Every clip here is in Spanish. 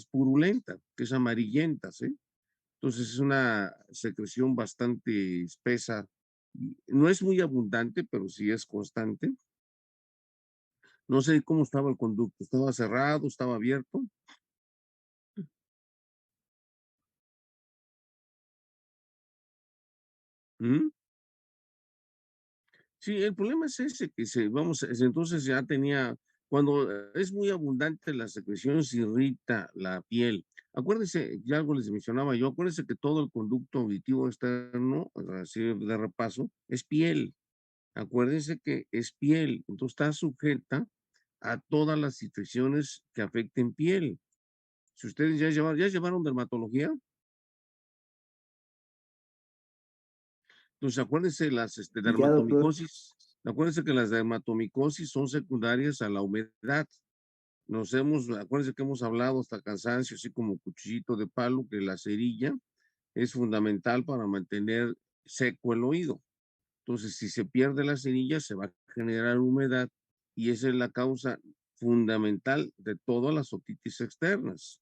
purulenta, que es amarillenta, ¿sí? Entonces es una secreción bastante espesa. No es muy abundante, pero sí es constante. No sé cómo estaba el conducto. ¿Estaba cerrado? ¿Estaba abierto? ¿Mm? Sí, el problema es ese, que entonces ya tenía, cuando es muy abundante la secreción, se irrita la piel. Acuérdense, ya algo les mencionaba yo, acuérdense que todo el conducto auditivo externo, así de repaso, es piel. Acuérdense que es piel, entonces está sujeta a todas las situaciones que afecten piel. Si ustedes ya llevaron dermatología, entonces acuérdense Ya, doctor. acuérdense que las dermatomicosis son secundarias a la humedad. Acuérdense que hemos hablado hasta cansancio, así como cuchillito de palo, que la cerilla es fundamental para mantener seco el oído. Entonces, si se pierde la cerilla, se va a generar humedad y esa es la causa fundamental de todas las otitis externas.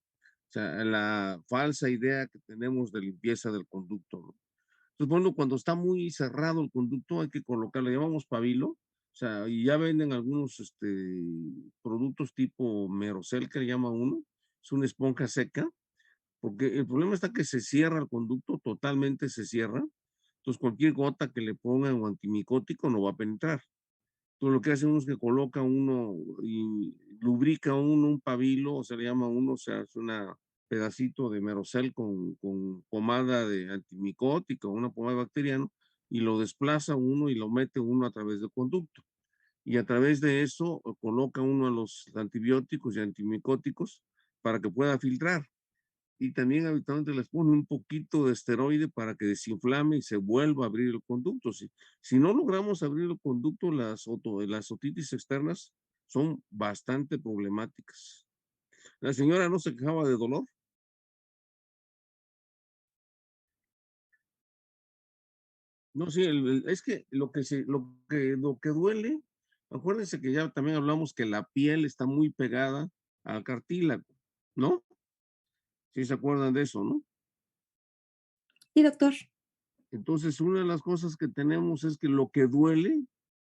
O sea, la falsa idea que tenemos de limpieza del conducto, ¿no? Entonces, bueno, cuando está muy cerrado el conducto, hay que colocarle, llamamos pabilo, o sea, y ya venden algunos productos tipo Merocel, que le llama uno, es una esponja seca, porque el problema está que se cierra el conducto, totalmente se cierra, entonces cualquier gota que le pongan o antimicótico no va a penetrar. Entonces lo que hace uno es que coloca uno y lubrica uno un pabilo, o se le llama uno, o sea, es una pedacito de Merocel con pomada de antimicótico, una pomada bacteriana, y lo desplaza uno y lo mete uno a través del conducto. Y a través de eso coloca uno los antibióticos y antimicóticos para que pueda filtrar y también habitualmente les pone un poquito de esteroide para que desinflame y se vuelva a abrir el conducto. Si no logramos abrir el conducto, las otitis externas son bastante problemáticas. La señora no se quejaba de dolor. No, sí, es que lo que duele, acuérdense que ya también hablamos que la piel está muy pegada al cartílago, ¿no? Si se acuerdan de eso, ¿no? Sí, doctor. Entonces, una de las cosas que tenemos es que lo que duele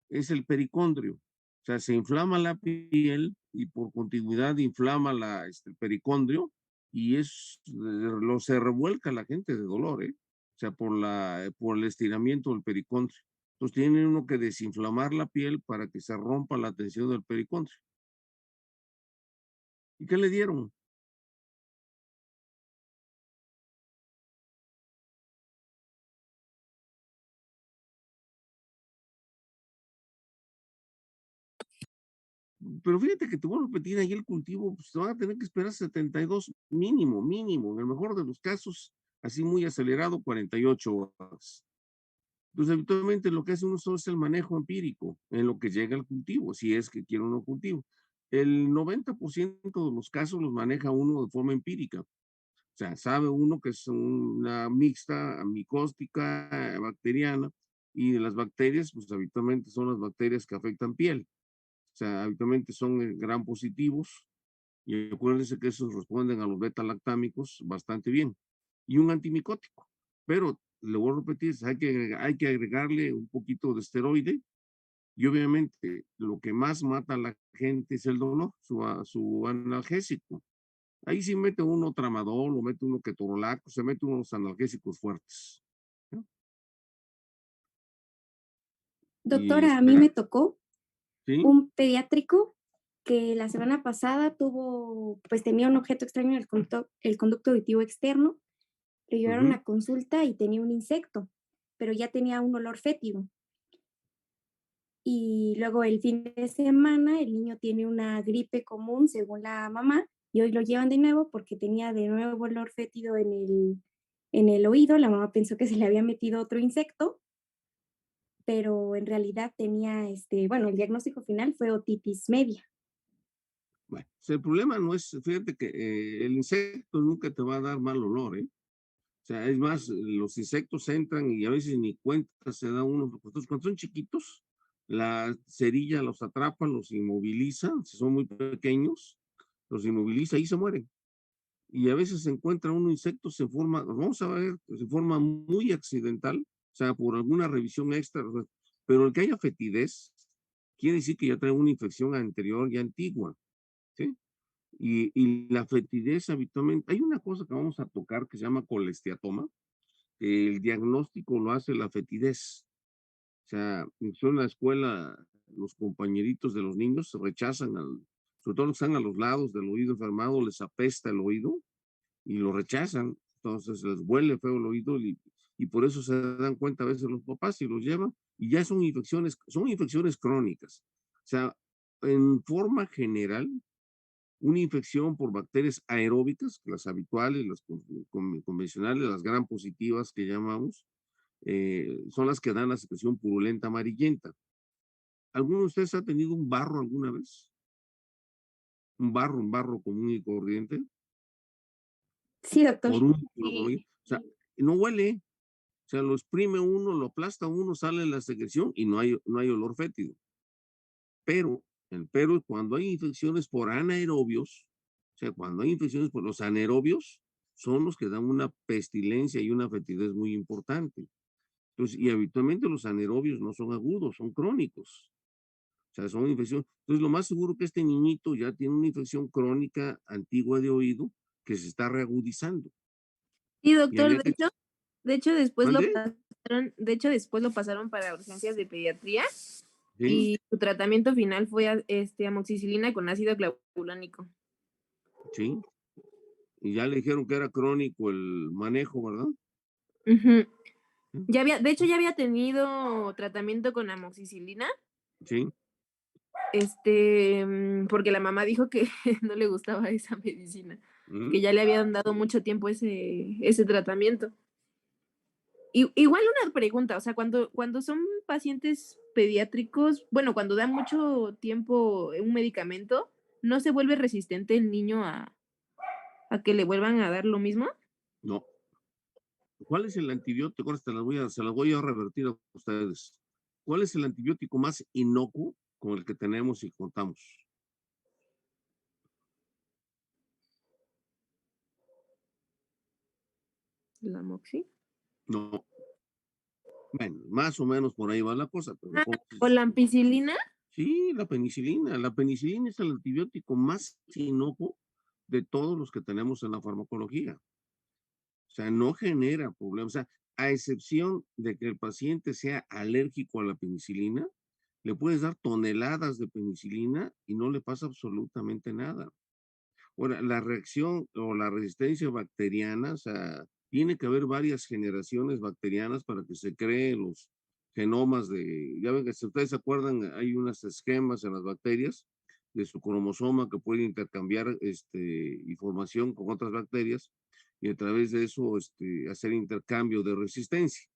es el pericondrio. O sea, se inflama la piel y por contigüidad inflama el pericondrio y se revuelca la gente de dolor, ¿eh? O sea, por el estiramiento del pericondrio. Entonces, tiene uno que desinflamar la piel para que se rompa la tensión del pericondrio. ¿Y qué le dieron? Pero fíjate que te voy a repetir, ahí el cultivo, pues te van a tener que esperar 72 mínimo, mínimo, en el mejor de los casos, así muy acelerado, 48 horas. Entonces, habitualmente lo que hace uno solo es el manejo empírico en lo que llega al cultivo, si es que quiere uno cultivo. El 90% de los casos los maneja uno de forma empírica. O sea, sabe uno que es una mixta micóstica, bacteriana, y de las bacterias, pues habitualmente son las bacterias que afectan piel. O sea, habitualmente son gran positivos y acuérdense que esos responden a los beta-lactámicos bastante bien. Y un antimicótico. Pero, le voy a repetir, hay que agregarle un poquito de esteroide y obviamente lo que más mata a la gente es el dolor, su analgésico. Ahí sí mete uno tramadol o mete uno ketorolaco, se mete unos analgésicos fuertes, ¿no? Y Doctora, a mí me tocó ¿sí? un pediátrico que la semana pasada pues tenía un objeto extraño en el conducto auditivo externo. Lo llevaron Ujú. a consulta y tenía un insecto, pero ya tenía un olor fétido. Y luego el fin de semana el niño tiene una gripe común según la mamá y hoy lo llevan de nuevo porque tenía de nuevo olor fétido en el oído. La mamá pensó que se le había metido otro insecto, pero en realidad tenía, bueno, el diagnóstico final fue otitis media. Bueno, o sea, el problema no es, fíjate que el insecto nunca te va a dar mal olor, ¿eh? O sea, es más, los insectos entran y a veces ni cuenta se da uno. Cuando son chiquitos, la cerilla los atrapa, los inmoviliza, si son muy pequeños, los inmoviliza y se mueren. y a veces se encuentra un insecto, se forma, vamos a ver, se forma muy accidental, o sea, por alguna revisión extra, o sea, pero el que haya fetidez quiere decir que ya trae una infección anterior y antigua, ¿sí? Y la fetidez habitualmente, hay una cosa que vamos a tocar que se llama colesteatoma, que el diagnóstico lo hace la fetidez. O sea, yo en la escuela, los compañeritos de los niños rechazan sobre todo los que están a los lados del oído enfermado, les apesta el oído y lo rechazan. Entonces les huele feo el oído y por eso se dan cuenta a veces los papás y los llevan y ya son infecciones crónicas. O sea, en forma general, una infección por bacterias aeróbicas, las habituales, las convencionales, las gram positivas que llamamos, son las que dan la secreción purulenta amarillenta. ¿Alguno de ustedes ha tenido un barro alguna vez? Un barro común y corriente, Sí, doctor. forúnculo, como Sí. o sea, no huele, o sea, lo exprime uno, lo aplasta uno, sale la secreción y no hay olor fétido. Pero, el pero es cuando hay infecciones por anaerobios, o sea, cuando hay infecciones por los anaerobios, son los que dan una pestilencia y una fetidez muy importante. Entonces, y habitualmente los anaerobios no son agudos, son crónicos. O sea, son infecciones. Entonces, lo más seguro que este niñito ya tiene una infección crónica antigua de oído que se está reagudizando. Sí, Y doctor, habría que, de hecho después lo ¿mande? pasaron, para urgencias de pediatría Sí, y su tratamiento final fue amoxicilina con ácido clavulánico. sí. Y ya le dijeron que era crónico el manejo, ¿verdad? Ujú. Sí, De hecho ya había tenido tratamiento con amoxicilina, sí. porque la mamá dijo que no le gustaba esa medicina, que Ujú. ya le habían dado mucho tiempo ese tratamiento. Igual una pregunta, o sea, cuando son pacientes pediátricos, bueno, cuando dan mucho tiempo un medicamento, ¿no se vuelve resistente el niño a que le vuelvan a dar lo mismo? No. ¿Cuál es el antibiótico? Ahora se las voy a revertir a ustedes. ¿Cuál es el antibiótico más inocuo con el que tenemos y contamos? La moxi. No. Bueno, más o menos por ahí va la cosa, pero Ah, ¿o la ampicilina? sí, la penicilina. La penicilina es el antibiótico más inocuo de todos los que tenemos en la farmacología. O sea, no genera problemas. O sea, a excepción de que el paciente sea alérgico a la penicilina, le puedes dar toneladas de penicilina y no le pasa absolutamente nada. Ahora, la reacción o la resistencia bacteriana, o sea, tiene que haber varias generaciones bacterianas para que se creen los genomas ya ven que si ustedes se acuerdan, hay unas esquemas en las bacterias de su cromosoma que pueden intercambiar información con otras bacterias y a través de eso hacer intercambio de resistencia.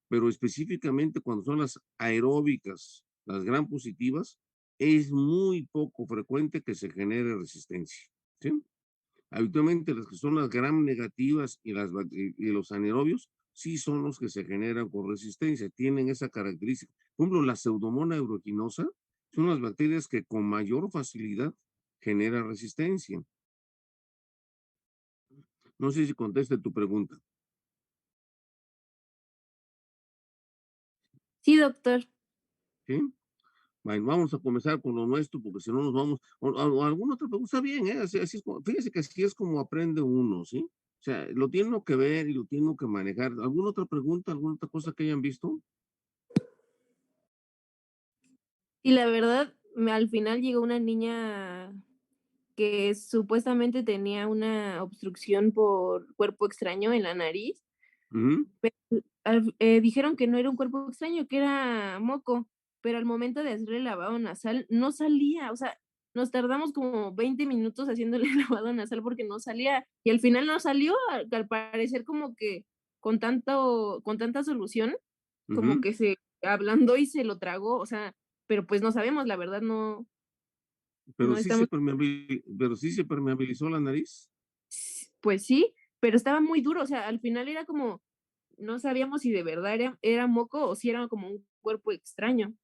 Pero específicamente cuando son las aeróbicas, las gram positivas, es muy poco frecuente que se genere resistencia. ¿Sí? Habitualmente las que son las gram negativas y los anaerobios sí son los que se generan con resistencia, tienen esa característica. Por ejemplo, la Pseudomonas aeruginosa son las bacterias que con mayor facilidad generan resistencia. No sé si conteste tu pregunta. Sí, doctor. ¿Sí? Bueno, vamos a comenzar con lo nuestro, porque si no nos vamos, o alguna otra pregunta, está bien, ¿eh? Así es fíjese que así es como aprende uno, ¿sí? O sea, lo tiene uno que ver y lo tiene uno que manejar. ¿Alguna otra pregunta, alguna otra cosa que hayan visto? Y la verdad, al final llegó una niña que supuestamente tenía una obstrucción por cuerpo extraño en la nariz. Ujú, Dijeron que no era un cuerpo extraño, que era moco, pero al momento de hacerle lavado nasal no salía, o sea, nos tardamos como 20 minutos haciéndole lavado nasal porque no salía y al final no salió, al parecer como que con tanta solución, como ujú. que se ablandó y se lo tragó, o sea, pero pues no sabemos, la verdad no, Pero no sí estamos, pero sí se permeabilizó la nariz, pues sí, pero estaba muy duro, o sea, al final era como, no sabíamos si de verdad era moco o si era como un cuerpo extraño.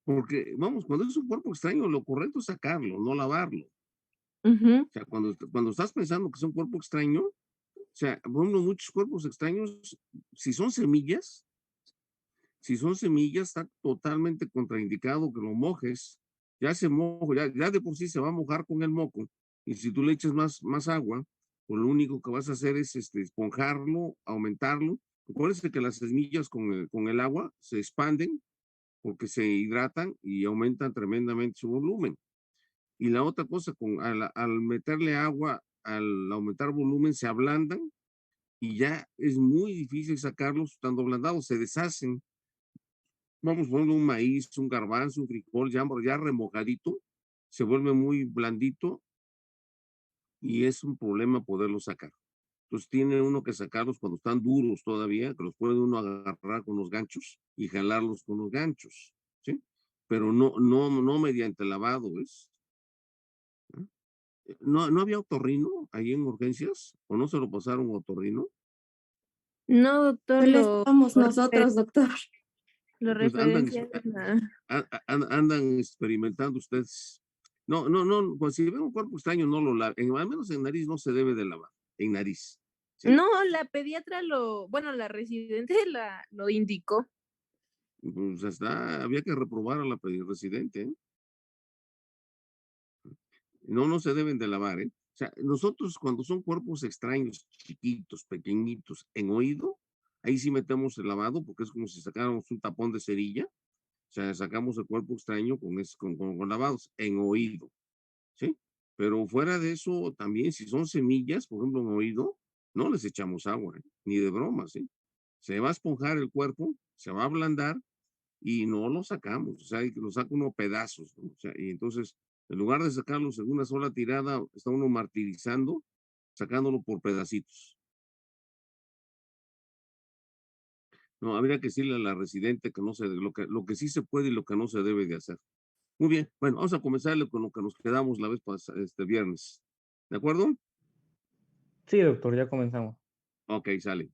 porque, vamos, cuando es un cuerpo extraño, lo correcto es sacarlo, no lavarlo. Ujú. O sea, cuando estás pensando que es un cuerpo extraño, o sea, por ejemplo, muchos cuerpos extraños, si son semillas, si son semillas, está totalmente contraindicado que lo mojes. Ya se moja, ya de por sí se va a mojar con el moco. Y si tú le echas más agua, pues lo único que vas a hacer es esponjarlo, aumentarlo. Acuérdense que las semillas con el agua se expanden porque se hidratan y aumentan tremendamente su volumen. Y la otra cosa, al meterle agua, al aumentar volumen, se ablandan y ya es muy difícil sacarlos estando ablandados, se deshacen. Vamos poniendo un maíz, un garbanzo, un frijol, ya remojadito, se vuelve muy blandito y es un problema poderlo sacar. Entonces tiene uno que sacarlos cuando están duros todavía, que los puede uno agarrar con los ganchos y jalarlos con los ganchos, ¿sí? Pero no mediante lavado, ¿ves? ¿No había otorrino ahí en urgencias? ¿O no se lo pasaron a otorrino? No, doctor, Solo lo estábamos lo refer nosotros, doctor. lo Entonces referenciaron a andan experimentando ustedes. No, pues si ven un cuerpo extraño, no lo laven. Al menos en nariz no se debe de lavar, en nariz, ¿sí? no, la pediatra bueno, la residente lo indicó. Pues había que reprobar a la residente, ¿eh? No se deben de lavar, ¿eh? O sea, nosotros cuando son cuerpos extraños, chiquitos, pequeñitos, en oído, ahí sí metemos el lavado porque es como si sacáramos un tapón de cerilla. O sea, sacamos el cuerpo extraño con lavados en oído, ¿sí? Pero fuera de eso, también si son semillas, por ejemplo, en oído, no les echamos agua, ¿eh? Ni de broma, ¿sí? Se va a esponjar el cuerpo, se va a ablandar y no lo sacamos, o sea, lo saca uno pedazos, ¿no? O sea, y entonces, en lugar de sacarlos en una sola tirada, está uno martirizando, sacándolo por pedacitos. No, habría que decirle a la residente que no se, lo que sí se puede y lo que no se debe de hacer. Muy bien, bueno, vamos a comenzarle con lo que nos quedamos la vez pasada, este viernes. ¿De acuerdo? Sí, doctor, ya comenzamos. Ok, sale.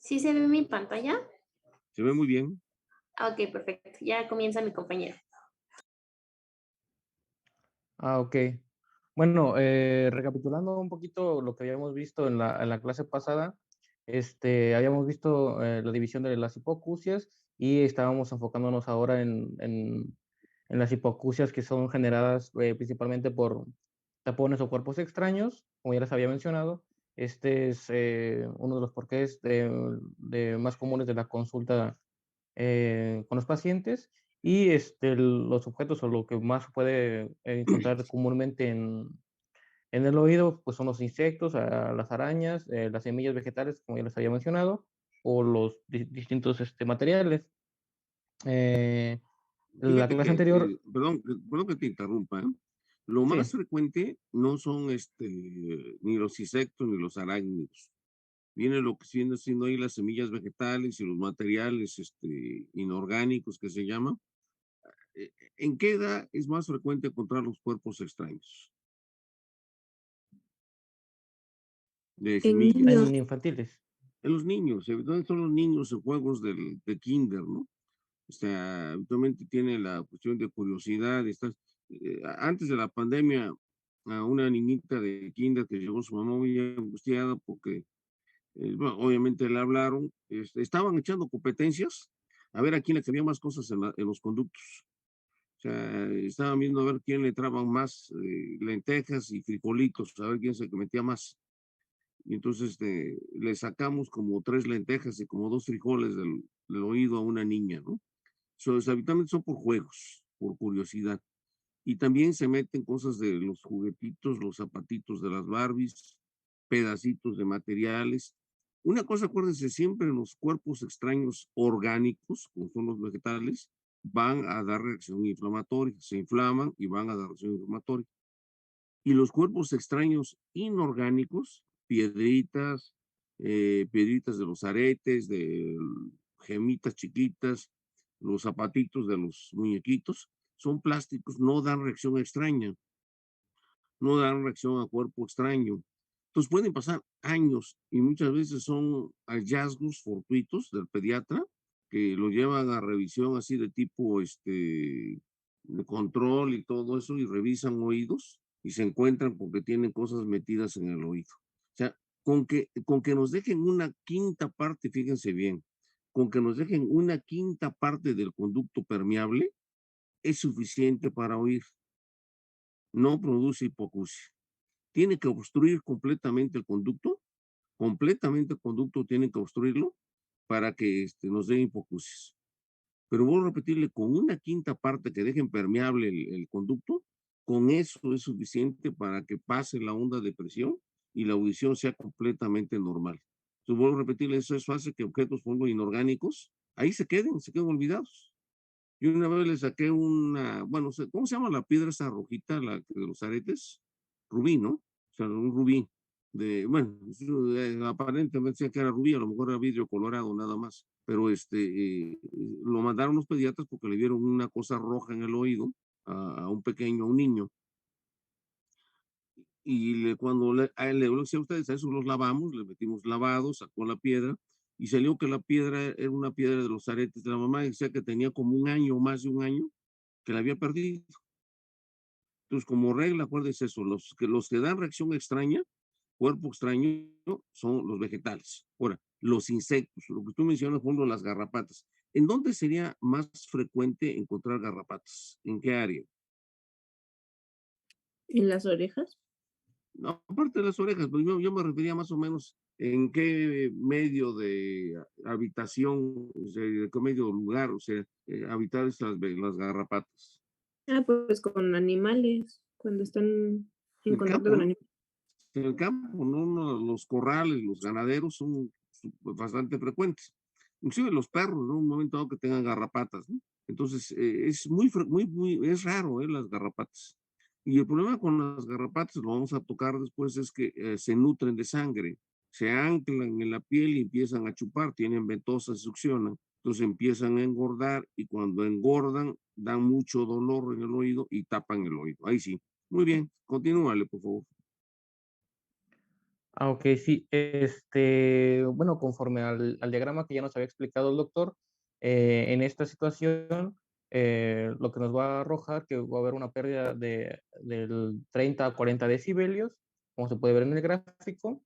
¿Sí se ve mi pantalla? Se ve muy bien. Ok, perfecto. Ya comienza mi compañero. Ok. Bueno, recapitulando un poquito lo que habíamos visto en la clase pasada, habíamos visto la división de las hipoacusias y estábamos enfocándonos ahora en las hipoacusias que son generadas principalmente por tapones o cuerpos extraños, como ya les había mencionado. Este es uno de los porqués de más comunes de la consulta con los pacientes y los objetos o lo que más se puede encontrar comúnmente en el oído, pues son los insectos, las arañas, las semillas vegetales, como ya les había mencionado, o los distintos materiales. Eh, la Fíjate clase que, anterior, perdón que te interrumpa, ¿eh? Lo más sí, frecuente no son ni los insectos ni los arácnidos. Viene lo que viene siendo ahí las semillas vegetales y los materiales inorgánicos que se llaman. ¿En qué edad es más frecuente encontrar los cuerpos extraños de En semillas? niños. en infantiles. En los niños, ¿dónde son los niños en juegos de kinder, no? O sea, habitualmente tiene la cuestión de curiosidad. Antes de la pandemia, a una niñita de kinder que llegó su mamá muy angustiada porque, bueno, obviamente le hablaron, estaban echando competencias a ver a quién le cabía más cosas en los conductos. O sea, estaban viendo a ver quién le traban más lentejas y frijolitos, a ver quién se metía más. Y entonces le sacamos como 3 lentejas y como 2 frijoles del oído a una niña, ¿no? Habitualmente son por juegos, por curiosidad. Y también se meten cosas de los juguetitos, los zapatitos de las Barbies, pedacitos de materiales. Una cosa, acuérdense, siempre los cuerpos extraños orgánicos, como son los vegetales, van a dar reacción inflamatoria, se inflaman y van a dar reacción inflamatoria. Y los cuerpos extraños inorgánicos, piedritas de los aretes, de gemitas chiquitas, los zapatitos de los muñequitos, son plásticos, no dan reacción extraña, no dan reacción a cuerpo extraño. Entonces pueden pasar años y muchas veces son hallazgos fortuitos del pediatra que lo llevan a revisión así de tipo de control y todo eso y revisan oídos y se encuentran porque tienen cosas metidas en el oído. O sea, con que nos dejen una quinta parte, fíjense bien, con que nos dejen una quinta parte del conducto permeable es suficiente para oír. No produce hipoacusia. Tiene que obstruir completamente el conducto tiene que obstruirlo para que nos dé hipoacusis. Pero vuelvo a repetirle, con una quinta parte que dejen permeable el conducto, con eso es suficiente para que pase la onda de presión y la audición sea completamente normal. Entonces, vuelvo a repetirle, eso hace que objetos, por ejemplo, inorgánicos, ahí se queden olvidados. Yo una vez le saqué bueno, ¿cómo se llama la piedra esa rojita, de los aretes? Rubí, ¿no? O sea, un rubí. Bueno, aparentemente decía que era rubí, a lo mejor era vidrio colorado, nada más. Pero lo mandaron los pediatras porque le dieron una cosa roja en el oído a un pequeño, a un niño. Y cuando a él le decía a ustedes, a eso los lavamos, le metimos lavado, sacó la piedra y salió que la piedra era una piedra de los aretes de la mamá y decía que tenía como un año, más de un año, que la había perdido. Entonces, como regla, acuérdense eso, los que dan reacción extraña, cuerpo extraño, son los vegetales. Ahora, los insectos, lo que tú mencionas, por ejemplo, las garrapatas. ¿En dónde sería más frecuente encontrar garrapatas? ¿En qué área? ¿En las orejas? No, aparte de las orejas, pues yo me refería más o menos en qué medio de habitación, o sea, de qué medio lugar, o sea, habitar las garrapatas. Ah, pues con animales, cuando están En en el contacto campo, con ¿no? animales. En el campo, ¿no? Los corrales, los ganaderos son bastante frecuentes. Inclusive los perros, ¿no? Un momento dado que tengan garrapatas, ¿no? Entonces, es es raro, las garrapatas. Y el problema con las garrapatas, lo vamos a tocar después, es que se nutren de sangre, se anclan en la piel y empiezan a chupar, tienen ventosas, succionan, entonces empiezan a engordar y cuando engordan dan mucho dolor en el oído y tapan el oído. Ahí sí. Muy bien, continúale, por favor. Ah, ok, sí. Bueno, conforme al diagrama que ya nos había explicado el doctor, en esta situación, lo que nos va a arrojar que va a haber una pérdida del 30 a 40 decibelios, como se puede ver en el gráfico,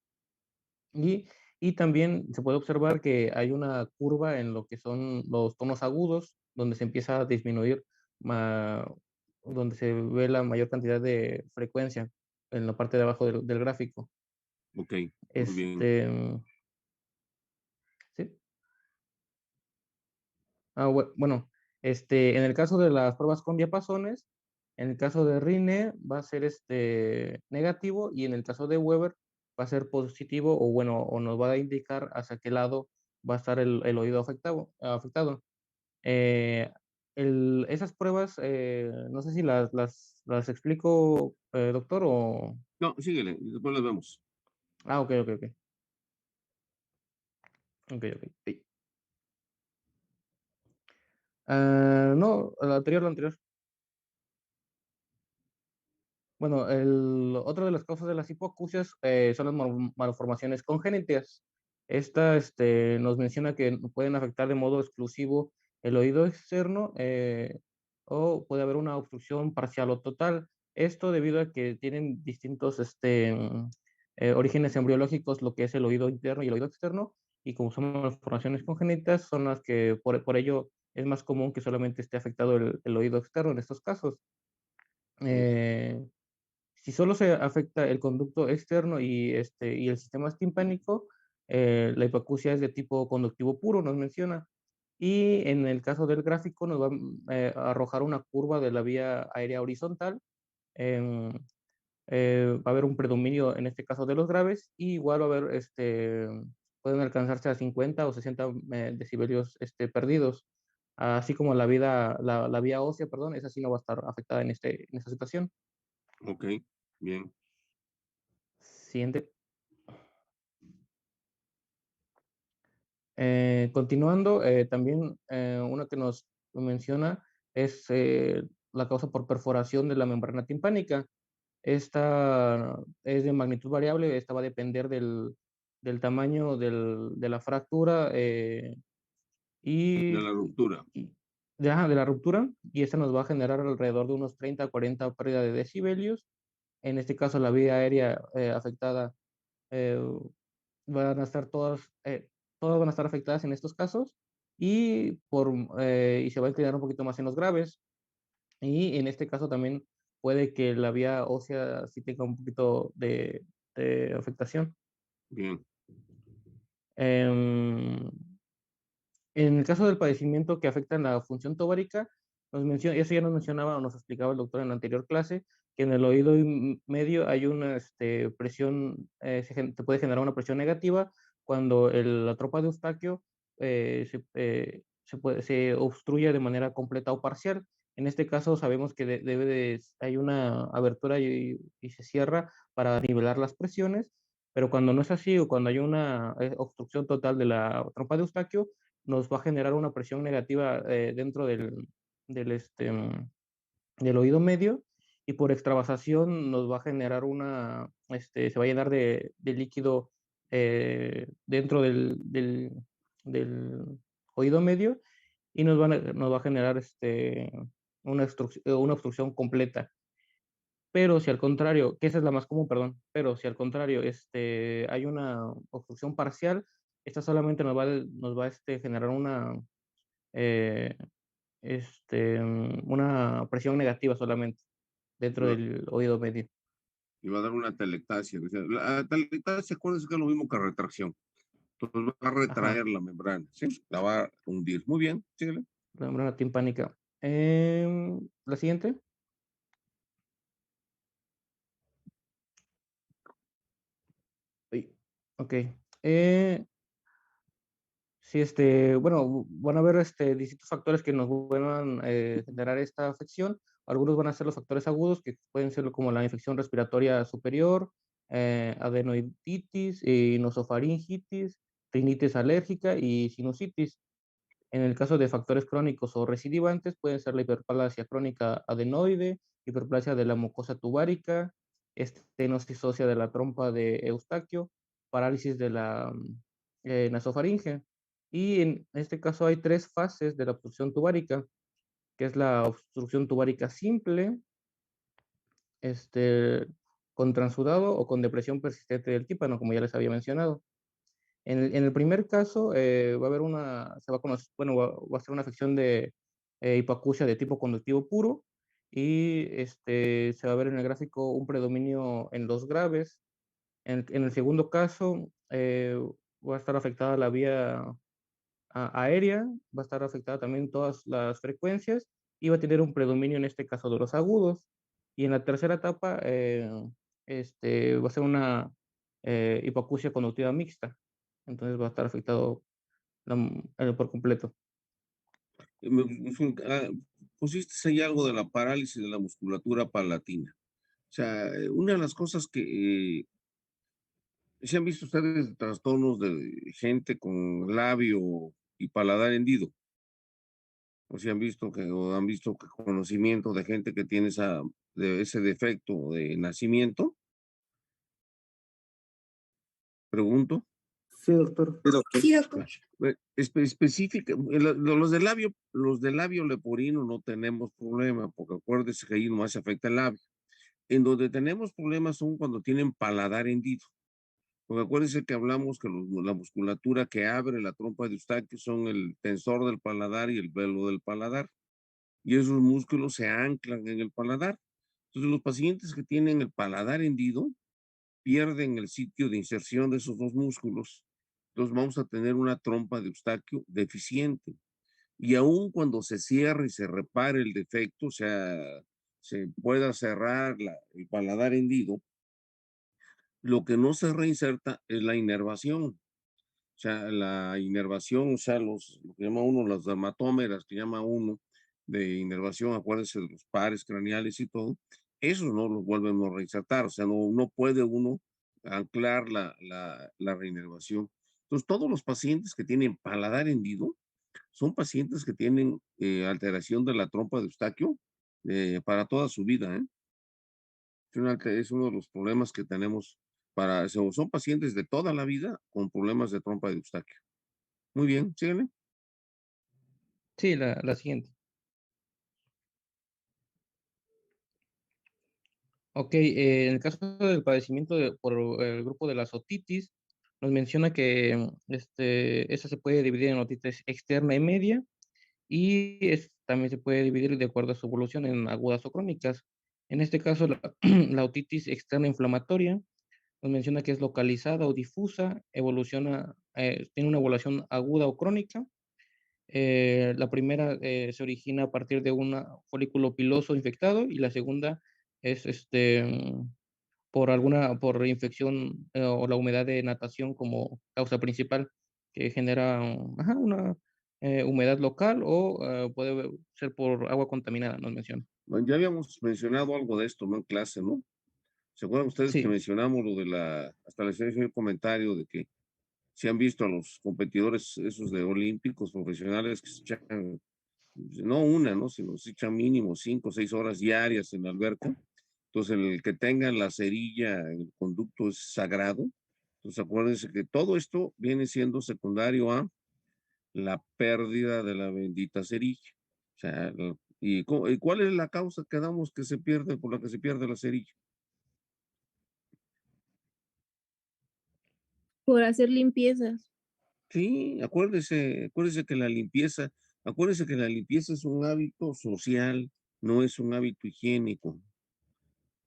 y, y también se puede observar que hay una curva en lo que son los tonos agudos, donde se empieza a disminuir, ma- donde se ve la mayor cantidad de frecuencia en la parte de abajo del gráfico. Ok, muy bien. Este, sí. Bueno, en el caso de las pruebas con diapasones, en el caso de Rine va a ser negativo y en el caso de Weber va a ser positivo o bueno, o nos va a indicar hacia qué lado va a estar el oído afectado. Eh, esas pruebas, no sé si las explico, doctor, o... No, síguele, y después las vemos. Ah, ok, ok, ok. Ok, ok. Sí. No, lo anterior. Bueno, otra de las causas de las hipoacusias son las malformaciones congénitas. Esta nos menciona que pueden afectar de modo exclusivo el oído externo o puede haber una obstrucción parcial o total. Esto debido a que tienen distintos orígenes embriológicos, lo que es el oído interno y el oído externo, y como son malformaciones congénitas, son las que por ello es más común que solamente esté afectado el oído externo en estos casos. Eh, si solo se afecta el conducto externo y el sistema timpánico, la hipoacusia es de tipo conductivo puro, nos menciona. Y en el caso del gráfico nos va a arrojar una curva de la vía aérea horizontal. em, va a haber un predominio en este caso de los graves y igual va a haber, pueden alcanzarse a 50 o 60 decibelios perdidos. Así como la vía ósea, perdón, esa sí no va a estar afectada en esta situación. Ok, bien. Siguiente. Continuando, también una que nos menciona es la causa por perforación de la membrana timpánica. Esta es de magnitud variable, esta va a depender del tamaño de la fractura De y, la ruptura. de la ruptura, y esta nos va a generar alrededor de unos 30 a 40 pérdida de decibelios. En este caso, la vía aérea afectada eh, van a estar todas van a estar afectadas en estos casos y se va a inclinar un poquito más en los graves. Y en este caso también puede que la vía ósea sí tenga un poquito de afectación. Bien. Em, en el caso del padecimiento que afecta en la función torácica, eso ya nos mencionaba o nos explicaba el doctor en la anterior clase, que en el oído medio hay una presión, se puede generar una presión negativa cuando la trompa de Eustaquio se obstruye de manera completa o parcial. En este caso sabemos que hay una abertura y se cierra para nivelar las presiones, pero cuando no es así o cuando hay una obstrucción total de la trompa de Eustaquio, nos va a generar una presión negativa dentro del oído medio, y por extravasación nos va a generar se va a llenar de líquido dentro del oído medio, y nos va a generar una obstrucción completa. Pero si al contrario, que esa es la más común, perdón, pero si al contrario hay una obstrucción parcial, esta solamente nos va a generar eh, una presión negativa solamente Y dentro va, del oído medio. y va a dar una telectasia. O sea, la telectasia, acuérdense que es lo mismo que retracción. Entonces va a Ajá, retraer la membrana, ¿sí? La va a hundir. Muy bien, síguele. la membrana timpánica. La siguiente. Uy, ok. Sí, bueno, van a haber distintos factores que nos van a generar esta afección. Algunos van a ser los factores agudos, que pueden ser como la infección respiratoria superior, adenoiditis, nosofaringitis, rinitis alérgica y sinusitis. En el caso de factores crónicos o recidivantes, pueden ser la hiperplasia crónica adenoide, hiperplasia de la mucosa tubárica, estenosis ósea de la trompa de Eustaquio, parálisis de la nasofaringe. Y en este caso hay tres fases de la obstrucción tubárica, que es la obstrucción tubárica simple, este, con transudado o con depresión persistente del tímpano, como ya les había mencionado. En el primer caso, va a haber se va a conocer, bueno, va a ser una afección de hipoacusia de tipo conductivo puro, y se va a ver en el gráfico un predominio en los graves. En el segundo caso, va a estar afectada la vía aérea, va a estar afectada también todas las frecuencias, y va a tener un predominio en este caso de los agudos. Y en la tercera etapa, va a ser una hipoacusia conductiva mixta. Entonces va a estar afectado por completo. Pusiste ahí algo de la parálisis de la musculatura palatina. O sea, una de las cosas que se han visto ustedes trastornos de gente con labio y paladar hendido. O si han visto que conocimiento de gente que tiene ese defecto de nacimiento, pregunto. Sí, doctor. Sí, doctor. Sí, doctor. Específica, los de labio leporino no tenemos problema, porque acuérdese que ahí nomás se afecta el labio. En donde tenemos problemas son cuando tienen paladar hendido. Porque acuérdense que hablamos que la musculatura que abre la trompa de Eustaquio son el tensor del paladar y el velo del paladar. Y esos músculos se anclan en el paladar. Entonces, los pacientes que tienen el paladar hendido pierden el sitio de inserción de esos dos músculos. Entonces, vamos a tener una trompa de Eustaquio deficiente. Y aun cuando se cierre y se repare el defecto, o sea, se pueda cerrar el paladar hendido, lo que no se reinserta es la inervación. O sea, la inervación, o sea, lo que llama uno, las dermatómeras que llama uno de inervación, acuérdense de los pares craneales y todo, esos no los vuelven a reinsertar, o sea, no puede uno anclar la reinervación. Entonces, todos los pacientes que tienen paladar hendido son pacientes que tienen alteración de la trompa de Eustaquio para toda su vida, ¿eh? Es uno de los problemas que tenemos son pacientes de toda la vida con problemas de trompa de Eustaquio. Muy bien, síguele. Sí, la siguiente. Ok, en el caso del padecimiento por el grupo de las otitis, nos menciona que esa se puede dividir en otitis externa y media, y también se puede dividir de acuerdo a su evolución en agudas o crónicas. En este caso, la otitis externa inflamatoria nos menciona que es localizada o difusa, tiene una evolución aguda o crónica. La primera se origina a partir de un folículo piloso infectado, y la segunda es por infección o la humedad de natación como causa principal, que genera una humedad local, o puede ser por agua contaminada, nos menciona. Bueno, ya habíamos mencionado algo de esto, ¿no? En clase, ¿no? ¿Se acuerdan ustedes que Sí, mencionamos lo de hasta les hice el comentario de que si han visto a los competidores esos de olímpicos profesionales que se echan, no una, ¿no? Sino se echan mínimo 5 o 6 horas diarias en la alberca? Entonces, el que tenga la cerilla, el conducto es sagrado. Entonces, acuérdense que todo esto viene siendo secundario a la pérdida de la bendita cerilla. O sea, ¿y cuál es la causa que damos que se pierde, por la que se pierde la cerilla? Por hacer limpiezas. Sí, acuérdese que la limpieza es un hábito social, no es un hábito higiénico.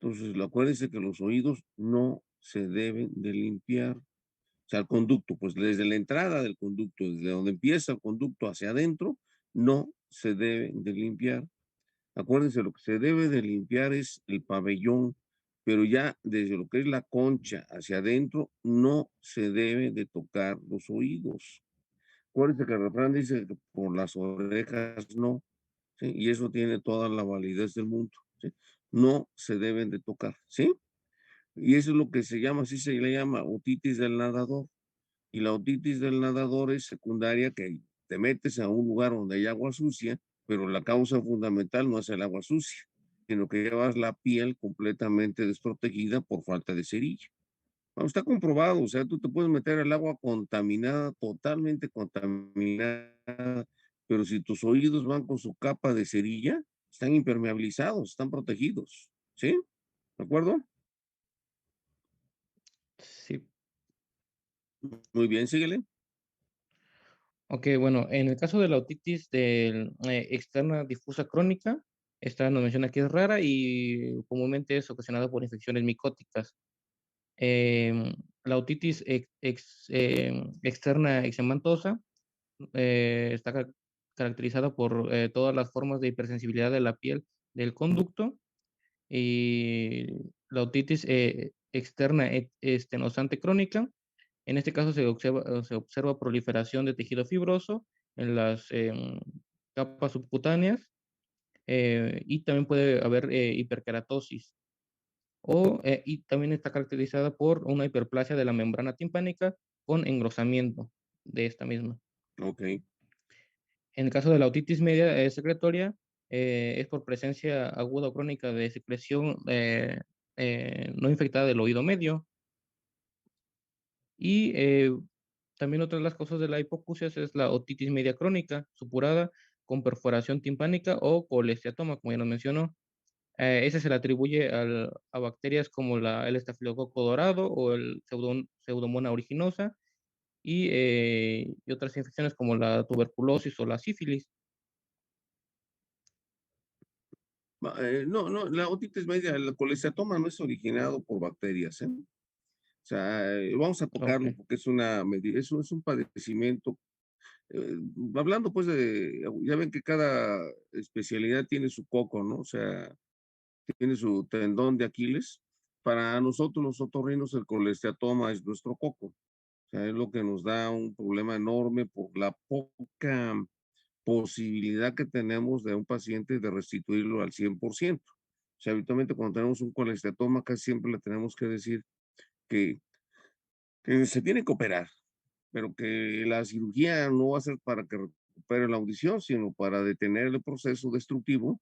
Entonces, acuérdese que los oídos no se deben de limpiar. O sea, el conducto, pues desde la entrada del conducto, desde donde empieza el conducto hacia adentro, no se debe de limpiar. Acuérdense, lo que se debe de limpiar es el pabellón, pero ya desde lo que es la concha hacia adentro, no se debe de tocar los oídos. Acuérdense que el refrán dice que por las orejas no, ¿sí? Y eso tiene toda la validez del mundo, ¿sí? No se deben de tocar, ¿sí? Y eso es lo que se llama, así se le llama otitis del nadador. Y la otitis del nadador es secundaria, que te metes a un lugar donde hay agua sucia, pero la causa fundamental no es el agua sucia, sino que llevas la piel completamente desprotegida por falta de cerilla. Bueno, está comprobado, o sea, tú te puedes meter al agua contaminada, totalmente contaminada, pero si tus oídos van con su capa de cerilla, están impermeabilizados, están protegidos, ¿sí? ¿De acuerdo? sí. Muy bien, síguele. Ok, bueno, en el caso de la otitis externa difusa crónica, esta nos menciona que es rara y comúnmente es ocasionada por infecciones micóticas. La otitis externa eczemantosa está caracterizada por todas las formas de hipersensibilidad de la piel del conducto, y la otitis externa estenosante crónica. En este caso se observa proliferación de tejido fibroso en las capas subcutáneas, y también puede haber hiperkeratosis. Y también está caracterizada por una hiperplasia de la membrana timpánica con engrosamiento de esta misma. Ok. En el caso de la otitis media secretoria, es por presencia aguda o crónica de secreción no infectada del oído medio. Y también otra de las causas de la hipoacusia es la otitis media crónica, supurada, con perforación timpánica o colesteatoma, como ya nos mencionó. Ese se le atribuye a bacterias como el estafilococo dorado o el Pseudomonas aeruginosa, y otras infecciones como la tuberculosis o la sífilis. No, no, la otitis media, el colesteatoma no es originado por bacterias, ¿eh? O sea, vamos a Ok, tocarlo porque es un padecimiento. eh, Hablando pues ya ven que cada especialidad tiene su coco, ¿no? O sea, tiene su tendón de Aquiles. Para nosotros los otorrinos el colesteatoma es nuestro coco. O sea, es lo que nos da un problema enorme por la poca posibilidad que tenemos de un paciente de restituirlo al 100%. O sea, habitualmente cuando tenemos un colesteatoma, casi siempre le tenemos que decir que, que se tiene que operar, pero que la cirugía no va a ser para que recupere la audición, sino para detener el proceso destructivo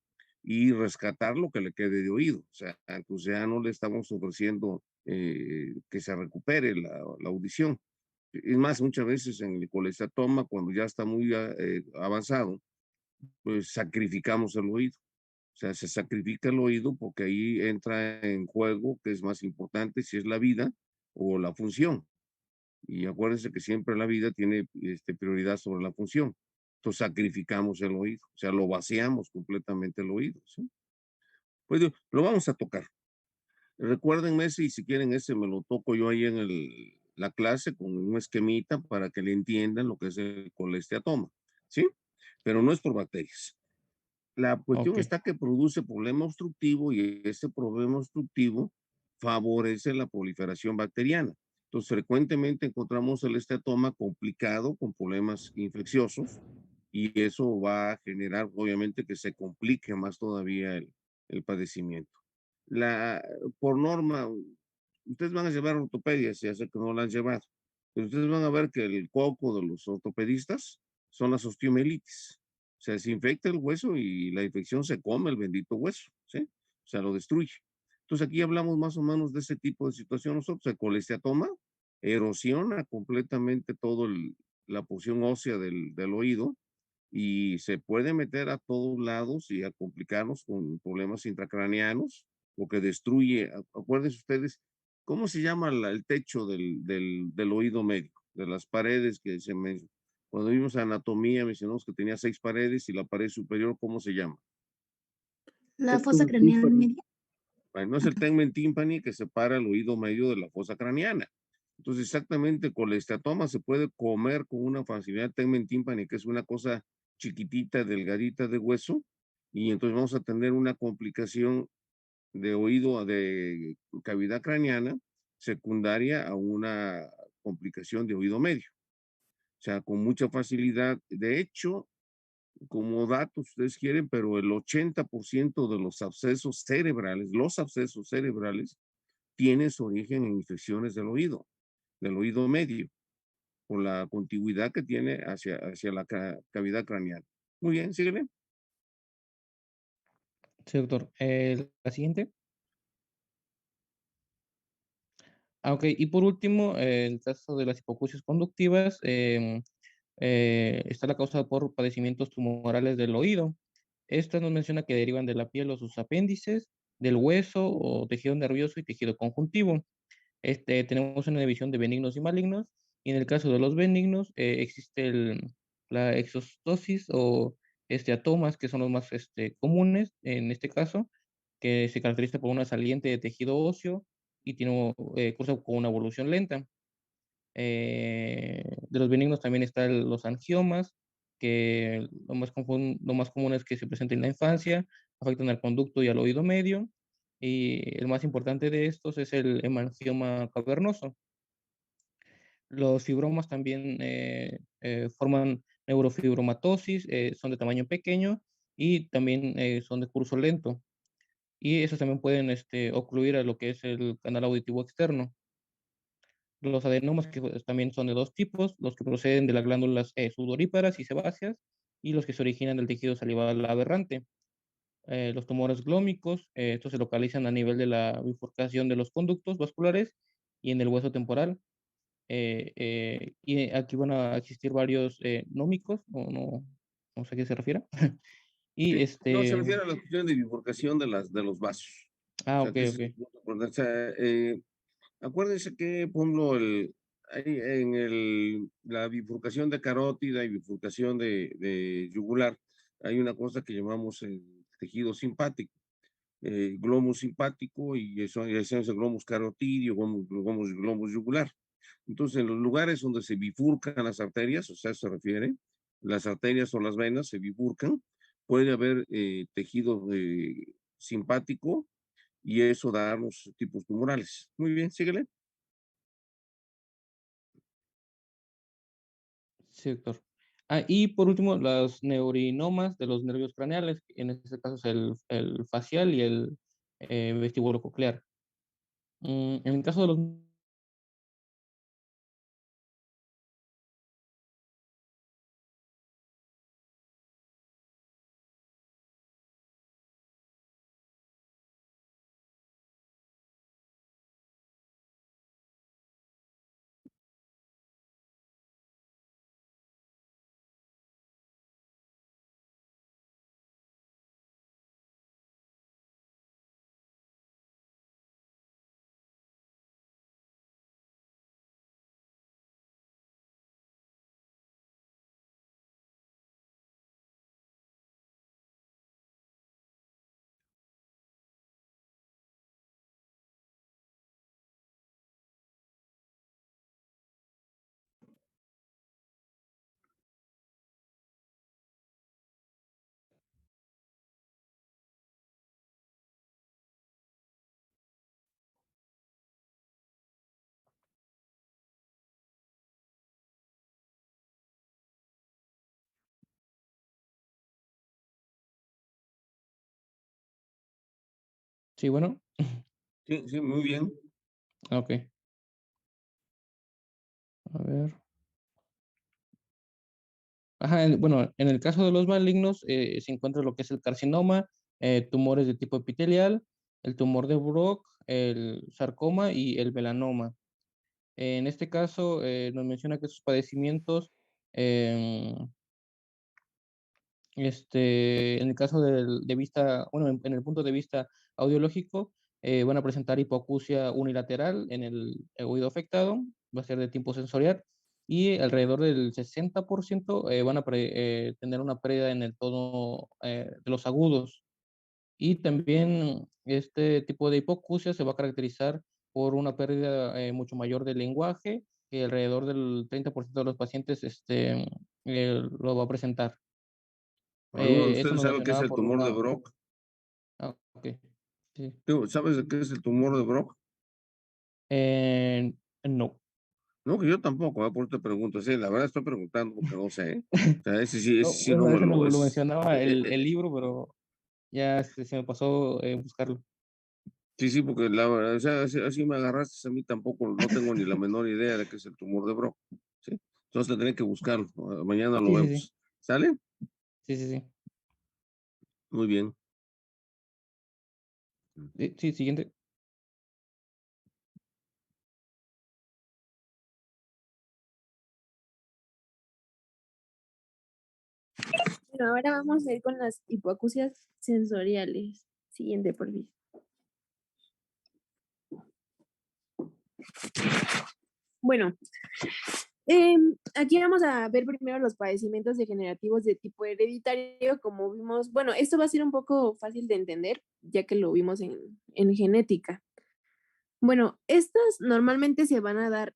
y rescatar lo que le quede de oído. O sea, entonces ya no le estamos ofreciendo que se recupere la audición. Es más, muchas veces en el colestatoma, cuando ya está muy avanzado, pues sacrificamos el oído. O sea, se sacrifica el oído porque ahí entra en juego, que es más importante, si es la vida o la función. Y acuérdense que siempre la vida tiene prioridad sobre la función. Entonces sacrificamos el oído, o sea, lo vaciamos completamente el oído. ¿Sí? Pues lo vamos a tocar. Recuérdenme ese y si quieren ese me lo toco yo ahí en la clase con un esquemita para que le entiendan lo que es el colesteatoma. ¿Sí? Pero no es por bacterias. La cuestión Ok, está que produce problema obstructivo y ese problema obstructivo favorece la proliferación bacteriana. Entonces, frecuentemente encontramos el esteatoma complicado con problemas infecciosos y eso va a generar, obviamente, que se complique más todavía el padecimiento. La, por norma, ustedes van a llevar ortopedias, ya sé que no la han llevado, pero ustedes van a ver que el coco de los ortopedistas son las osteomielitis. O sea, se infecta el hueso y la infección se come el bendito hueso, ¿sí? O sea, lo destruye. Entonces aquí hablamos más o menos de ese tipo de situación nosotros. El colesteatoma erosiona completamente toda la porción ósea del oído y se puede meter a todos lados y a complicarnos con problemas intracraneanos, lo que destruye, acuérdense ustedes, ¿cómo se llama el techo del oído médico? De las paredes que se me... Cuando vimos anatomía mencionamos que tenía 6 paredes y la pared superior, ¿cómo se llama? La fosa craneal media. Bueno, no es el tegmen timpani que separa el oído medio de la fosa craneana. Entonces, exactamente con la esteatoma se puede comer con una facilidad tegmen timpani, que es una cosa chiquitita, delgadita de hueso, y entonces vamos a tener una complicación de oído, de cavidad craneana, secundaria a una complicación de oído medio. O sea, con mucha facilidad. De hecho, como datos ustedes quieren, pero el 80% de los abscesos cerebrales, tienen su origen en infecciones del oído medio, por la contigüidad que tiene hacia la cavidad craneal. Muy bien, síguele. sí, doctor. La siguiente. Ok, y por último, el caso de las hipoacusias conductivas, está la causa por padecimientos tumorales del oído. Esta nos menciona que derivan de la piel o sus apéndices, del hueso o tejido nervioso y tejido conjuntivo. Tenemos una división de benignos y malignos, y en el caso de los benignos existe la exostosis o esteatomas, que son los más comunes en este caso, que se caracteriza por una saliente de tejido óseo y cursa con una evolución lenta. De los benignos también están los angiomas, que lo más común es que se presenten en la infancia, afectan al conducto y al oído medio, y el más importante de estos es el hemangioma cavernoso. Los fibromas también forman neurofibromatosis, son de tamaño pequeño y también son de curso lento. Y esos también pueden ocluir a lo que es el canal auditivo externo. Los adenomas, que también son de dos tipos, los que proceden de las glándulas sudoríparas y sebáceas, y los que se originan del tejido salival aberrante. Los tumores glómicos, estos se localizan a nivel de la bifurcación de los conductos vasculares y en el hueso temporal. Y aquí van a existir varios nómicos, o no, no sé a qué se refiere. Y Sí. No, se refiere a la cuestión de bifurcación de los vasos. O sea, ok, que es ok. importante. O sea, acuérdense que, por ejemplo, la bifurcación de carótida y bifurcación de yugular, hay una cosa que llamamos el tejido simpático, glomus simpático, y eso es el glomus carotidio, glomus yugular. Entonces, en los lugares donde se bifurcan las arterias, o sea, se refiere, las arterias o las venas se bifurcan, puede haber tejido simpático y eso da los tipos tumorales. Muy bien, síguele. Sí, doctor. Y por último, los neurinomas de los nervios craneales, en este caso es el facial y el vestíbulo coclear. En el caso de los Sí, bueno, Sí, sí, muy bien. ok. A ver. Ajá, bueno, en el caso de los malignos se encuentra lo que es el carcinoma, tumores de tipo epitelial, el tumor de Brock, el sarcoma y el melanoma. En este caso, nos menciona que esos padecimientos, em, en el caso de vista, bueno, en el punto de vista audiológico, van a presentar hipoacusia unilateral en el oído afectado, va a ser de tipo sensorial, y alrededor del 60% van a tener una pérdida en el tono de los agudos. Y también este tipo de hipoacusia se va a caracterizar por una pérdida mucho mayor del lenguaje, que alrededor del 30% de los pacientes lo va a presentar. ¿Alguno de Eso ustedes nos sabe qué es mencionaba el por tumor de una... Brock? Ok. Sí. ¿Tú sabes de qué es el tumor de Brock? Eh, no. No, que yo tampoco, por eso te pregunto. Sí, la verdad estoy preguntando porque no sé, ¿eh? O sea, No, ese sí no bueno, me ese lo lo es. mencionaba el libro, pero ya se me pasó buscarlo. Sí, sí, porque la verdad, o sea, así me agarraste, a mí tampoco, no tengo ni la menor idea de qué es el tumor de Brock, ¿sí? Entonces tendré que buscarlo, mañana lo Sí, sí, sí. vemos. ¿Sale? Sí, sí, sí. Muy bien. Sí, sí, siguiente. Bueno, ahora vamos a ir con las hipoacusias sensoriales. Siguiente, por favor. Bueno, aquí vamos a ver primero los padecimientos degenerativos de tipo hereditario, como vimos. Bueno, esto va a ser un poco fácil de entender, ya que lo vimos en genética. Bueno, estas normalmente se van a dar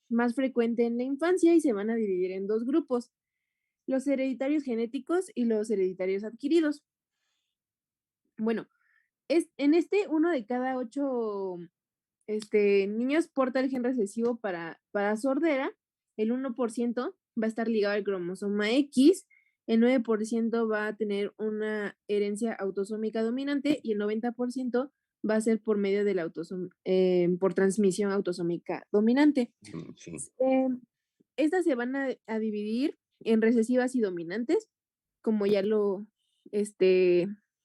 más frecuente en la infancia y se van a dividir en dos grupos, los hereditarios genéticos y los hereditarios adquiridos. Bueno, en este, uno de cada 8 niños porta el gen recesivo para sordera, el 1% va a estar ligado al cromosoma X, el 9% va a tener una herencia autosómica dominante y el 90% va a ser por medio de la por transmisión autosómica dominante. Sí, Eh, Estas se van a dividir en recesivas y dominantes, como ya lo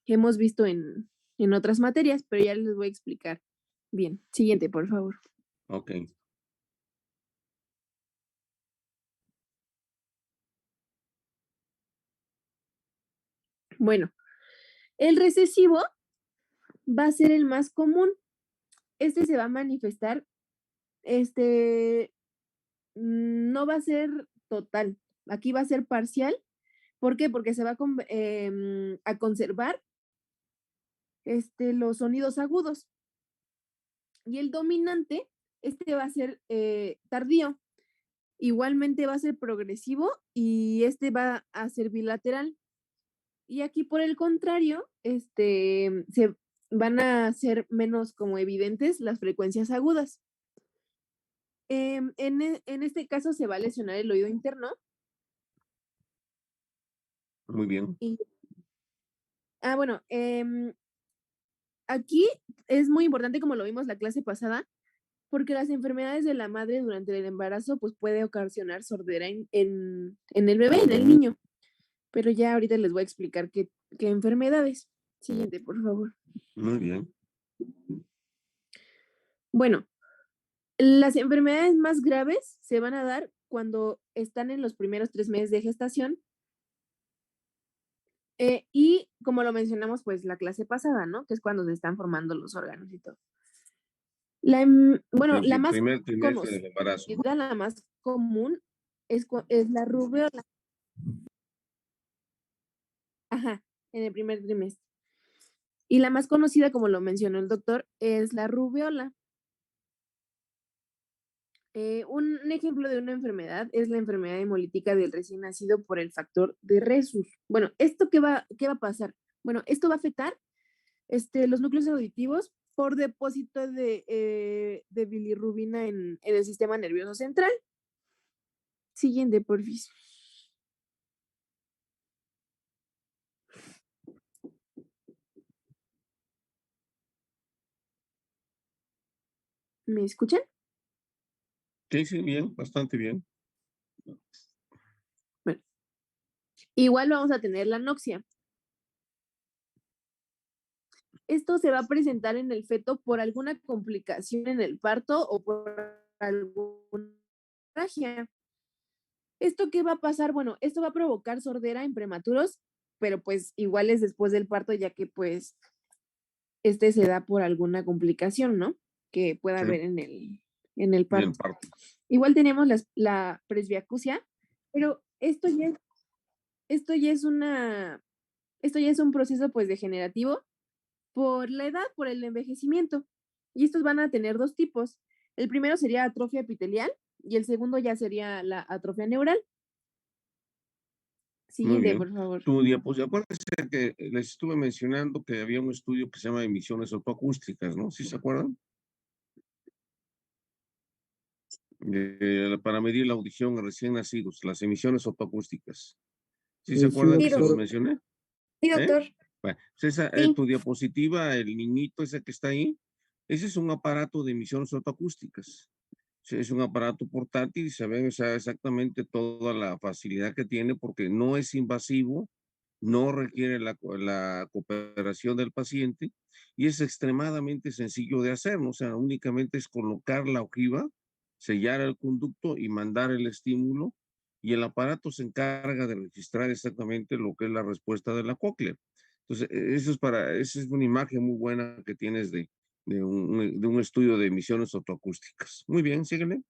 hemos visto en otras materias, pero ya les voy a explicar. Bien, siguiente, por favor. ok. Bueno, el recesivo va a ser el más común. Este se va a manifestar, este, no va a ser total, aquí va a ser parcial. ¿Por qué? Porque se va a conservar los sonidos agudos. Y el dominante, este va a ser tardío. Igualmente va a ser progresivo y este va a ser bilateral. Y aquí, por el contrario, se van a ser menos como evidentes las frecuencias agudas. En este caso se va a lesionar el oído interno. Muy bien. Y, bueno, aquí es muy importante, como lo vimos la clase pasada, porque las enfermedades de la madre durante el embarazo pues puede ocasionar sordera en el bebé, en el niño. Pero ya ahorita les voy a explicar qué enfermedades. Siguiente, por favor. Muy bien. Bueno, las enfermedades más graves se van a dar cuando están en los primeros 3 meses de gestación. Y como lo mencionamos, pues la clase pasada, ¿no? Que es cuando se están formando los órganos y todo. Bueno, la más Primer trimestre del conocida, embarazo. la más común es la rubiola. Ajá, en el primer trimestre. Y la más conocida, como lo mencionó el doctor, es la rubiola. Un ejemplo de una enfermedad es la enfermedad hemolítica del recién nacido por el factor de Rhesus. Bueno, ¿esto qué va a pasar? Bueno, esto va a afectar los núcleos auditivos por depósito de bilirrubina en el sistema nervioso central. Siguiente, porfis. ¿Me escuchan? Sí, sí, bien, bastante bien. Bueno, igual vamos a tener la anoxia. Esto se va a presentar en el feto por alguna complicación en el parto o por alguna hemorragia. ¿Esto qué va a pasar? Bueno, esto va a provocar sordera en prematuros, pero pues igual es después del parto, ya que pues este se da por alguna complicación, ¿no? Que pueda Sí, haber en el y el parto. parto. Igual tenemos la presbiacusia, pero esto ya es un proceso pues degenerativo por la edad, por el envejecimiento. Y estos van a tener dos tipos. El primero sería atrofia epitelial y el segundo ya sería la atrofia neural. Muy Siguiente, bien. por favor. Tu diapositiva, acuérdense que les estuve mencionando que había un estudio que se llama emisiones autoacústicas, ¿no? ¿Sí se acuerdan? Para medir la audición a recién nacidos, las emisiones autoacústicas. ¿Sí se Sí, acuerdan Sí, que se los doctor. mencioné? sí, ¿Eh? doctor. Bueno, pues esa, Sí. tu diapositiva, el niñito ese que está ahí, ese es un aparato de emisiones autoacústicas. Sí, es un aparato portátil y se ve, o sea, exactamente toda la facilidad que tiene porque no es invasivo, no requiere la cooperación del paciente y es extremadamente sencillo de hacer, ¿no? O sea, únicamente es colocar la ojiva, sellar el conducto y mandar el estímulo y el aparato se encarga de registrar exactamente lo que es la respuesta de la cóclea. Entonces, esa es una imagen muy buena que tienes de un estudio de emisiones autoacústicas. Muy bien, síguele.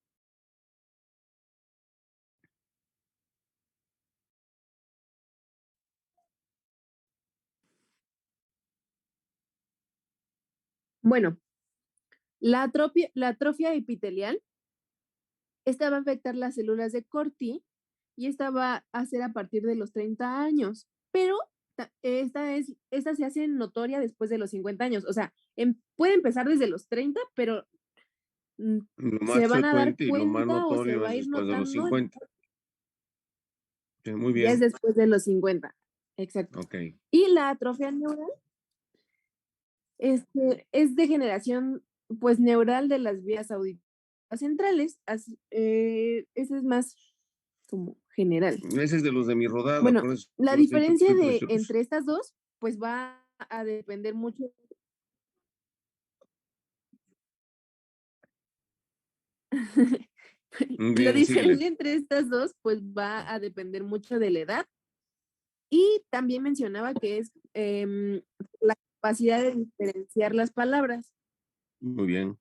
Bueno, la atrofia epitelial, esta va a afectar las células de Corti y esta va a ser a partir de los 30 años, pero esta se hace notoria después de los 50 años, o sea, puede empezar desde los 30, pero Lo más se van a dar frecuente y lo más cuenta o se notorio va es a ir después de los notando 50. Sí, muy ya es bien. después de los 50. Exacto. Ok. Y la atrofia neural es degeneración pues neural de las vías auditivas centrales. Ese es más como general. Ese es de los de mi rodada, Bueno, por eso la les he dicho que diferencia soy precioso. entre estas dos pues va a depender mucho. Muy La bien, síguele. diferencia entre estas dos pues va a depender mucho de la edad. Y también mencionaba que es la capacidad de diferenciar las palabras. Muy bien.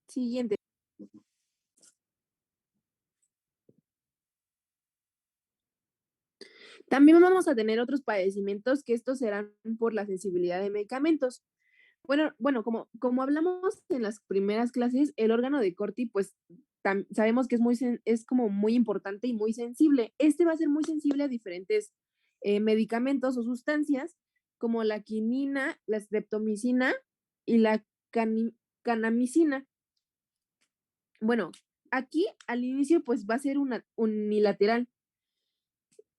Siguiente. También vamos a tener otros padecimientos que estos serán por la sensibilidad de medicamentos. Bueno, como hablamos en las primeras clases, el órgano de Corti, pues sabemos que es como muy importante y muy sensible. Este va a ser muy sensible a diferentes medicamentos o sustancias, como la quinina, la streptomicina y la canamicina. Bueno, aquí al inicio pues va a ser unilateral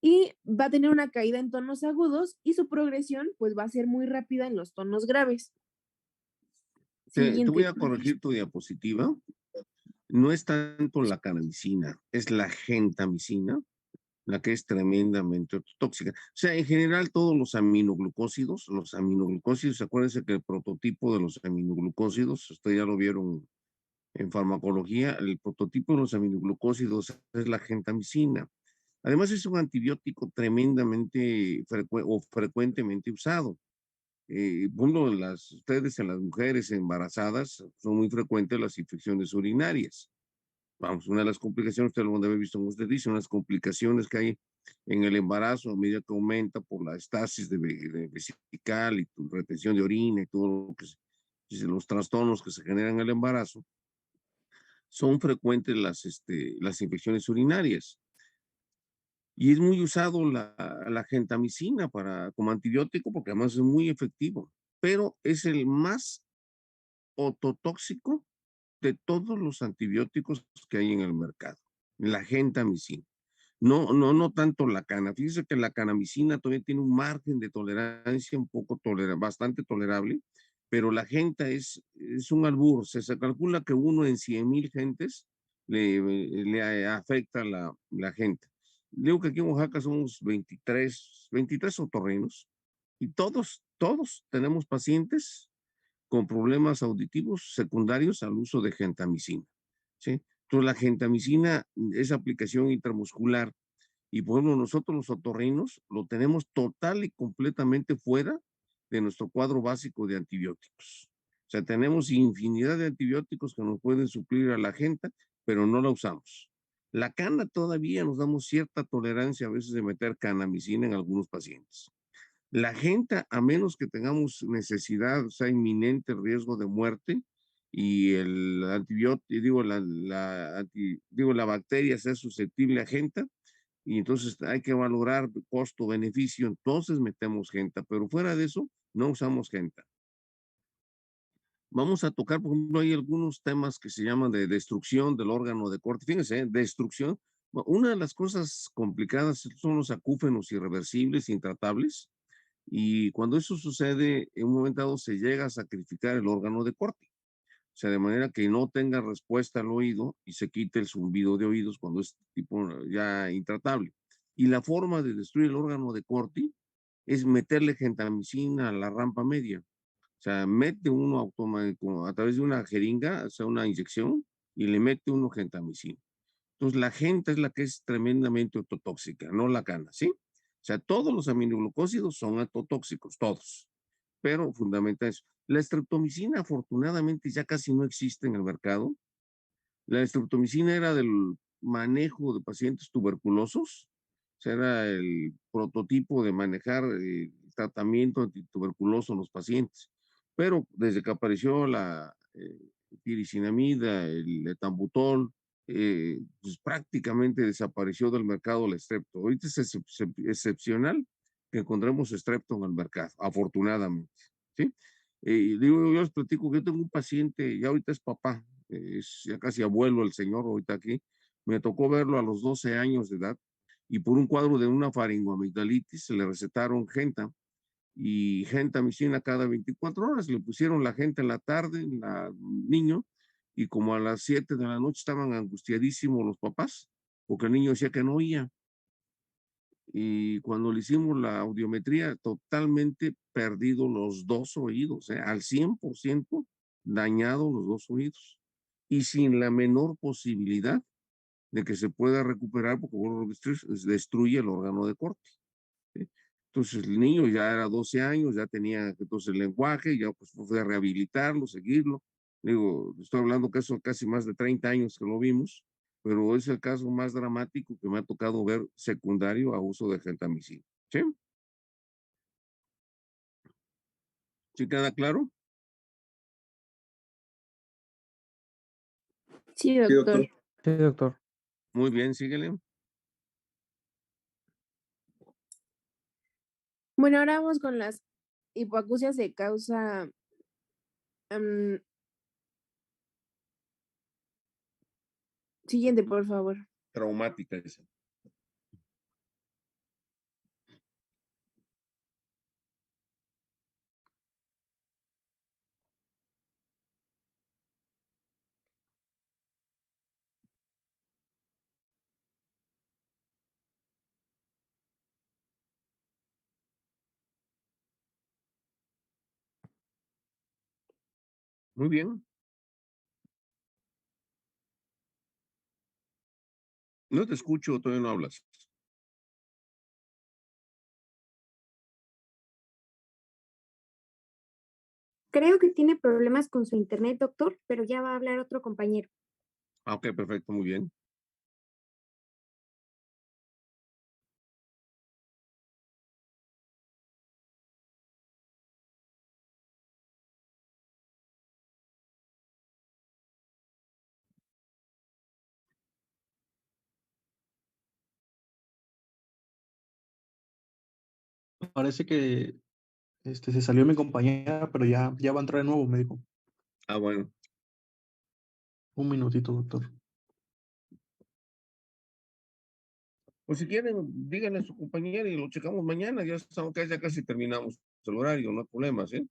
y va a tener una caída en tonos agudos y su progresión pues va a ser muy rápida en los tonos graves. Te voy Siguiente. a corregir tu diapositiva. No es tanto la canamicina, es la gentamicina, la que es tremendamente tóxica. O sea, en general todos los aminoglucósidos, acuérdense que el prototipo de los aminoglucósidos, ustedes ya lo vieron en farmacología, el prototipo de los aminoglucósidos es la gentamicina. Además es un antibiótico tremendamente frecuentemente usado. Bueno, ustedes en las mujeres embarazadas son muy frecuentes las infecciones urinarias. Vamos, una de las complicaciones, usted lo debe haber visto, como usted dice, unas complicaciones que hay en el embarazo a medida que aumenta por la estasis de vesical y tu retención de orina y todo lo que los trastornos que se generan en el embarazo, son frecuentes las infecciones urinarias. Y es muy usado la gentamicina como antibiótico porque además es muy efectivo, pero es el más ototóxico de todos los antibióticos que hay en el mercado, la gentamicina. No, no, no tanto la cana. Fíjese que la canamicina todavía tiene un margen de tolerancia un poco bastante tolerable, pero la gente es un albur. Se calcula que uno en 100,000 gentes le afecta la gente. Digo que aquí en Oaxaca somos 23 otorrinos y todos tenemos pacientes con problemas auditivos secundarios al uso de gentamicina, ¿sí? Entonces, la gentamicina es aplicación intramuscular y, por ejemplo, nosotros los otorrinos lo tenemos total y completamente fuera de nuestro cuadro básico de antibióticos. O sea, tenemos infinidad de antibióticos que nos pueden suplir a la gente, pero no la usamos. La cana todavía nos damos cierta tolerancia a veces de meter canamicina en algunos pacientes. La gente, a menos que tengamos necesidad, o sea, inminente riesgo de muerte, y el antibiótico, digo, la bacteria sea susceptible a gente, y entonces hay que valorar costo-beneficio, entonces metemos gente, pero fuera de eso, no usamos gente. Vamos a tocar, por ejemplo, hay algunos temas que se llaman de destrucción del órgano de corte. Fíjense, destrucción. Una de las cosas complicadas son los acúfenos irreversibles, intratables, y cuando eso sucede, en un momento dado se llega a sacrificar el órgano de corte. O sea, de manera que no tenga respuesta al oído y se quite el zumbido de oídos cuando es tipo ya intratable. Y la forma de destruir el órgano de corte es meterle gentamicina a la rampa media. O sea, mete uno automático a través de una jeringa, o sea, una inyección, y le mete uno gentamicina. Entonces, la gente es la que es tremendamente ototóxica, no la cana, ¿sí? O sea, todos los aminoglucósidos son atotóxicos, todos, pero fundamental es. La estreptomicina, afortunadamente, ya casi no existe en el mercado. La estreptomicina era del manejo de pacientes tuberculosos, o sea, era el prototipo de manejar el tratamiento antituberculoso en los pacientes. Pero desde que apareció la tiricinamida, el etambutol, pues prácticamente desapareció del mercado la estrepto. Ahorita es excepcional que encontremos estrepto en el mercado, afortunadamente. ¿Sí? Digo, yo les platico que yo tengo un paciente, ya ahorita es papá, es ya casi abuelo el señor ahorita aquí, me tocó verlo a los 12 años de edad y por un cuadro de una faringoamigdalitis se le recetaron genta y gentamicina cada 24 horas, le pusieron la genta en la tarde, niño, y como a las 7 de la noche estaban angustiadísimos los papás, porque el niño decía que no oía, y cuando le hicimos la audiometría, totalmente perdido los dos oídos, al 100% dañados los dos oídos y sin la menor posibilidad de que se pueda recuperar porque destruye el órgano de corte. ¿Sí? Entonces el niño ya era 12 años, ya tenía entonces el lenguaje, ya pues fue a rehabilitarlo, seguirlo. Digo, estoy hablando que eso casi más de 30 años que lo vimos, pero es el caso más dramático que me ha tocado ver secundario a uso de gentamicina. ¿Sí? ¿Sí queda claro? Sí, Sí, doctor. doctor. Sí, doctor. Muy bien, síguele. Bueno, ahora vamos con las hipoacusias de causa am, siguiente, por favor. Traumática esa. Muy bien. No te escucho, todavía no hablas. Creo que tiene problemas con su internet, doctor, pero ya va a hablar otro compañero. Ah, ok, perfecto, muy bien. Parece que se salió mi compañera, pero ya va a entrar de nuevo, me dijo. Ah, bueno. Un minutito, doctor. Pues si quieren, díganle a su compañera y lo checamos mañana. Ya estamos, ya casi terminamos el horario, no hay problema, ¿sí?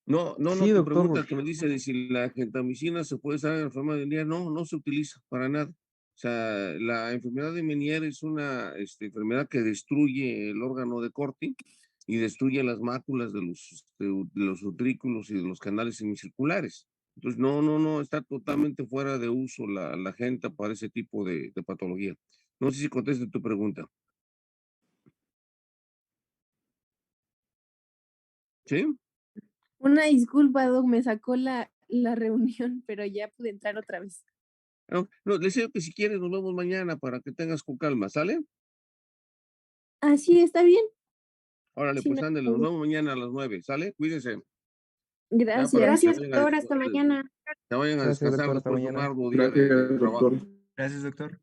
No, Sí, tu doctor. pregunta que me dice de si la gentamicina se puede usar en la enfermedad de Meniere, no se utiliza para nada. O sea, la enfermedad de Meniere es una enfermedad que destruye el órgano de Corti y destruye las máculas de los utrículos y de los canales semicirculares. Entonces, no, está totalmente fuera de uso la genta para ese tipo de patología. No sé si conteste tu pregunta. ¿Sí? Una disculpa, Doc, me sacó la reunión, pero ya pude entrar otra vez. No, les deseo que si quieres nos vemos mañana para que tengas con calma, ¿sale? Ah, sí, está bien. Órale, Sí, pues no hay ándale, nos problema. vemos mañana a las 9, ¿sale? Cuídense. Ya para que Gracias. Gracias, doctor. Hasta mañana. se vayan a Gracias, descansar doctor. Hasta después de un mañana. arduo día de trabajo. Gracias, doctor.